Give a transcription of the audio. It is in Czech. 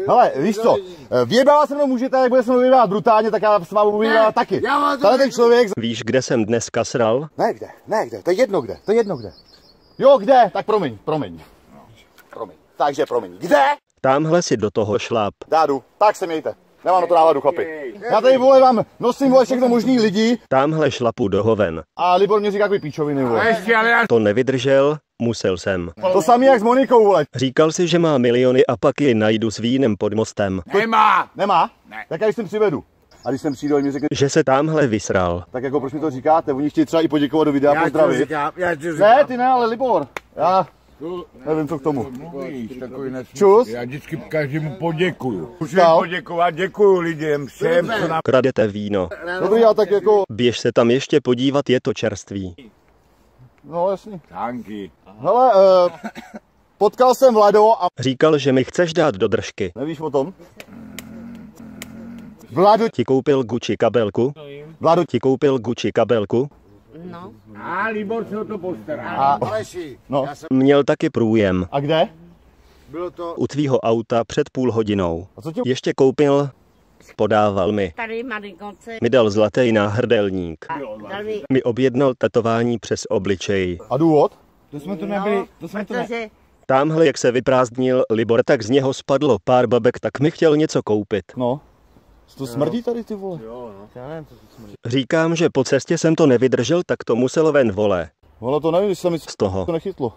Hele, víš co, vyjebávat se mnou můžete, jak bude se mnou vyjebávat brutálně, tak já s vámi budu vyjebávat taky. Tady ten člověk... Víš, kde jsem dneska sral? Ne kde, to je jedno kde. Jo, kde? Tak promiň. Takže promiň. Kde? Támhle si do toho šláp. Dádu, tak se mějte. Nemám na to náladu, chlapi. Já tady, vole, vám nosím, vole, všechno možný lidi. Támhle šlapu do hoven. A Libor mě říká takový píčoviny, vole. To nevydržel, musel jsem. To samý jak s Monikou, vole. Říkal si, že má miliony a pak je najdu s vínem pod mostem. Nemá? Ne. Tak já když sem přivedu. A když sem přijdu a mi řekne, Že se támhle vysral. tak jako proč mi to říkáte? Oni chtějí třeba i poděkovat do videa, pozdravit. Já ti říkám. Ne, ty ne, ale Libor. Já nevím, co k tomu. Čus? Já vždycky každému poděkuju. Musím poděkovat, děkuju lidem, všem, co nám... Kradete víno. Dobrý, a tak jako... Běž se tam ještě podívat, je to čerství. No jasně. Tanky. Hele, potkal jsem Vlado a... Říkal, že mi chceš dát do držky. Nevíš o tom? Vlado Ti koupil Gucci kabelku? Vlado Ti koupil Gucci kabelku? No. A Libor se o to postará. No. Měl taky průjem. A kde? Bylo to... U tvýho auta před půl hodinou. A co ti... Ještě koupil, podával mi. Tady Marinkovce. Mi dal zlatý náhrdelník. Dal mi, Mi objednal tetování přes obličej. A důvod? To jsme to nebyli, protože Támhle, jak se vyprázdnil Libor, tak z něho spadlo pár babek, tak mi chtěl něco koupit. No. To smrdí tady, ty vole. Říkám, že po cestě jsem to nevydržel, tak to muselo ven, vole. Vole, to nevím, když se mi Z toho. to nechytlo.